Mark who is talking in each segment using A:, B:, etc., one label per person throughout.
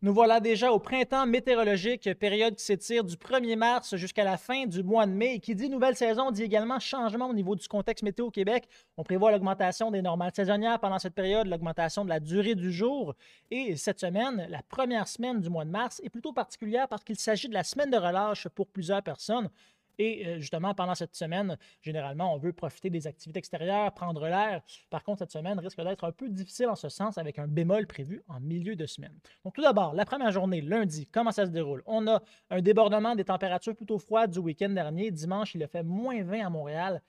A: Nous voilà déjà au printemps météorologique, période qui s'étire du 1er mars jusqu'à la fin du mois de mai. Et qui dit nouvelle saison dit également changement au niveau du contexte météo au Québec. On prévoit l'augmentation des normales saisonnières pendant cette période, l'augmentation de la durée du jour. Et cette semaine, la première semaine du mois de mars, est plutôt particulière parce qu'il s'agit de la semaine de relâche pour plusieurs personnes. Et justement, pendant cette semaine, généralement, on veut profiter des activités extérieures, prendre l'air. Par contre, cette semaine risque d'être un peu difficile en ce sens avec un bémol prévu en milieu de semaine. Donc, tout d'abord, la première journée, lundi, comment ça se déroule? On a un débordement des températures plutôt froides du week-end dernier. Dimanche, il a fait -20 à Montréal.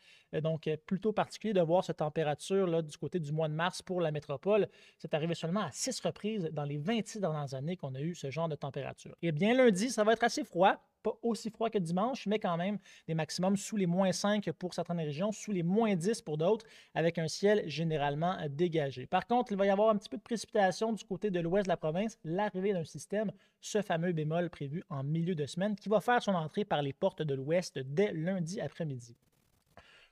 A: Donc, plutôt particulier de voir cette température-là du côté du mois de mars pour la métropole. C'est arrivé seulement à 6 reprises dans les 26 dernières années qu'on a eu ce genre de température. Et bien, lundi, ça va être assez froid. Pas aussi froid que dimanche, mais quand même des maximums sous les -5 pour certaines régions, sous les -10 pour d'autres, avec un ciel généralement dégagé. Par contre, il va y avoir un petit peu de précipitation du côté de l'ouest de la province, l'arrivée d'un système, ce fameux bémol prévu en milieu de semaine, qui va faire son entrée par les portes de l'ouest dès lundi après-midi.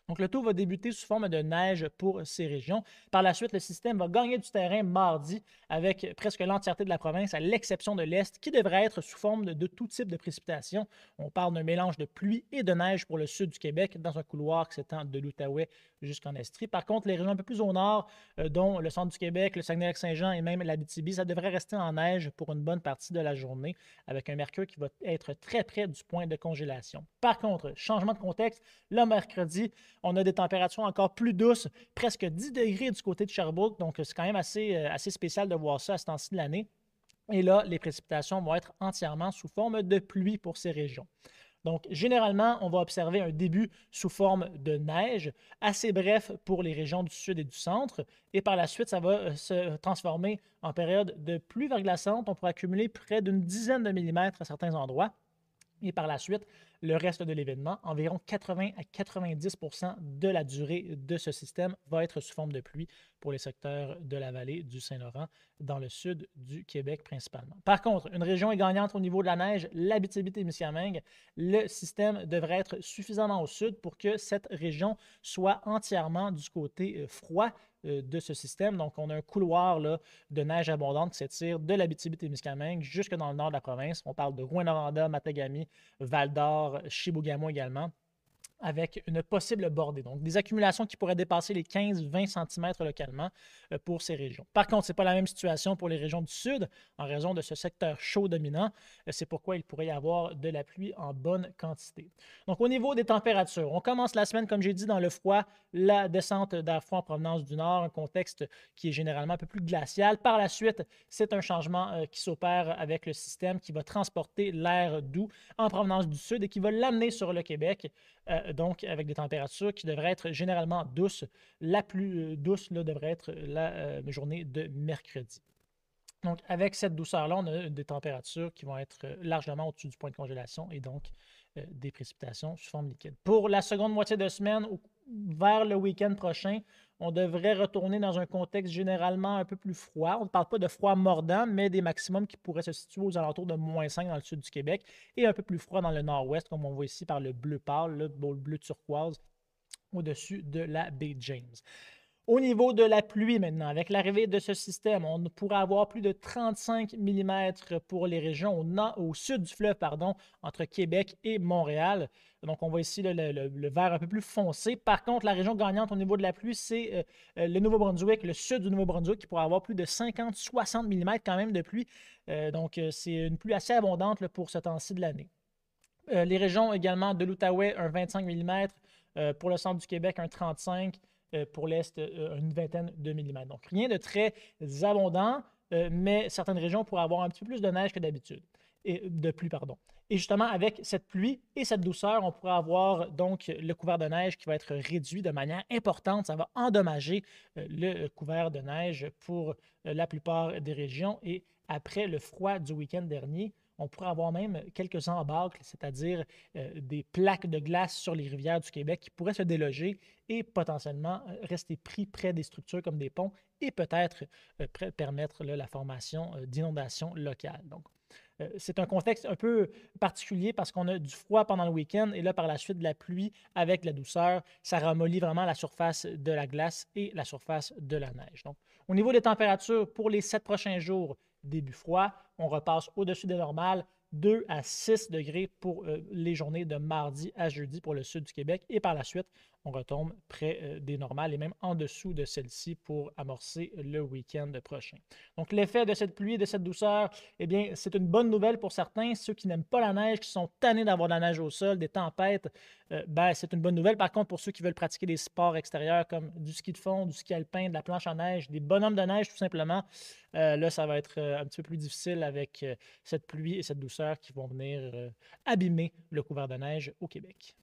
A: Donc, le tout va débuter sous forme de neige pour ces régions. Par la suite, le système va gagner du terrain mardi avec presque l'entièreté de la province, à l'exception de l'Est, qui devrait être sous forme de tout type de précipitations. On parle d'un mélange de pluie et de neige pour le sud du Québec, dans un couloir qui s'étend de l'Outaouais jusqu'en Estrie. Par contre, les régions un peu plus au nord, dont le centre du Québec, le Saguenay-Lac-Saint-Jean et même l'Abitibi, ça devrait rester en neige pour une bonne partie de la journée, avec un mercure qui va être très près du point de congélation. Par contre, changement de contexte, le mercredi, on a des températures encore plus douces, presque 10 degrés du côté de Sherbrooke, donc c'est quand même assez spécial de voir ça à ce temps-ci de l'année. Et là, les précipitations vont être entièrement sous forme de pluie pour ces régions. Donc, généralement, on va observer un début sous forme de neige, assez bref pour les régions du sud et du centre, et par la suite, ça va se transformer en période de pluie verglaçante. On pourra accumuler près d'une dizaine de millimètres à certains endroits. Et par la suite, le reste de l'événement, environ 80 à 90 de la durée de ce système va être sous forme de pluie pour les secteurs de la vallée du Saint-Laurent, dans le sud du Québec principalement. Par contre, une région est gagnante au niveau de la neige, l'Abitibi-Témiscamingue. Le système devrait être suffisamment au sud pour que cette région soit entièrement du côté froid de ce système. Donc, on a un couloir là, de neige abondante qui s'étire de l'Abitibi-Témiscamingue jusque dans le nord de la province. On parle de Rouyn-Noranda, Matagami, Val-d'Or, Chibougamau également, avec une possible bordée. Donc, des accumulations qui pourraient dépasser les 15-20 cm localement pour ces régions. Par contre, ce n'est pas la même situation pour les régions du sud en raison de ce secteur chaud dominant. C'est pourquoi il pourrait y avoir de la pluie en bonne quantité. Donc, au niveau des températures, on commence la semaine, comme j'ai dit, dans le froid, la descente d'air froid en provenance du nord, un contexte qui est généralement un peu plus glacial. Par la suite, c'est un changement qui s'opère avec le système qui va transporter l'air doux en provenance du sud et qui va l'amener sur le Québec. Donc, avec des températures qui devraient être généralement douces. La plus douce là, devrait être la journée de mercredi. Donc, avec cette douceur-là, on a des températures qui vont être largement au-dessus du point de congélation et donc des précipitations sous forme liquide. Pour la seconde moitié de semaine, vers le week-end prochain, on devrait retourner dans un contexte généralement un peu plus froid. On ne parle pas de froid mordant, mais des maximums qui pourraient se situer aux alentours de -5 dans le sud du Québec et un peu plus froid dans le nord-ouest, comme on voit ici par le bleu pâle, le bleu turquoise au-dessus de la baie James. Au niveau de la pluie maintenant, avec l'arrivée de ce système, on pourrait avoir plus de 35 mm pour les régions au sud du fleuve, pardon, entre Québec et Montréal. Donc, on voit ici le vert un peu plus foncé. Par contre, la région gagnante au niveau de la pluie, c'est le Nouveau-Brunswick, le sud du Nouveau-Brunswick, qui pourrait avoir plus de 50-60 mm quand même de pluie. Donc, c'est une pluie assez abondante là, pour ce temps-ci de l'année. Les régions également de l'Outaouais, un 25 mm. Pour le centre du Québec, un 35 pour l'Est, une vingtaine de millimètres. Donc, rien de très abondant, mais certaines régions pourraient avoir un petit peu plus de neige que d'habitude, et de pluie, pardon. Et justement, avec cette pluie et cette douceur, on pourrait avoir donc le couvert de neige qui va être réduit de manière importante. Ça va endommager le couvert de neige pour la plupart des régions. Et après le froid du week-end dernier, on pourrait avoir même quelques embâcles, c'est-à-dire des plaques de glace sur les rivières du Québec qui pourraient se déloger et potentiellement rester pris près des structures comme des ponts et peut-être permettre là, la formation d'inondations locales. Donc, c'est un contexte un peu particulier parce qu'on a du froid pendant le week-end et là, par la suite, de la pluie avec de la douceur. Ça ramollit vraiment la surface de la glace et la surface de la neige. Donc, au niveau des températures, pour les 7 prochains jours, début froid. On repasse au-dessus des normales, 2 à 6 degrés pour les journées de mardi à jeudi pour le sud du Québec. Et par la suite, on retombe près des normales et même en dessous de celle-ci pour amorcer le week-end prochain. Donc, l'effet de cette pluie, de cette douceur, eh bien, c'est une bonne nouvelle pour certains. Ceux qui n'aiment pas la neige, qui sont tannés d'avoir de la neige au sol, des tempêtes, c'est une bonne nouvelle. Par contre, pour ceux qui veulent pratiquer des sports extérieurs comme du ski de fond, du ski alpin, de la planche à neige, des bonhommes de neige, tout simplement, là, ça va être un petit peu plus difficile avec cette pluie et cette douceur qui vont venir abîmer le couvert de neige au Québec.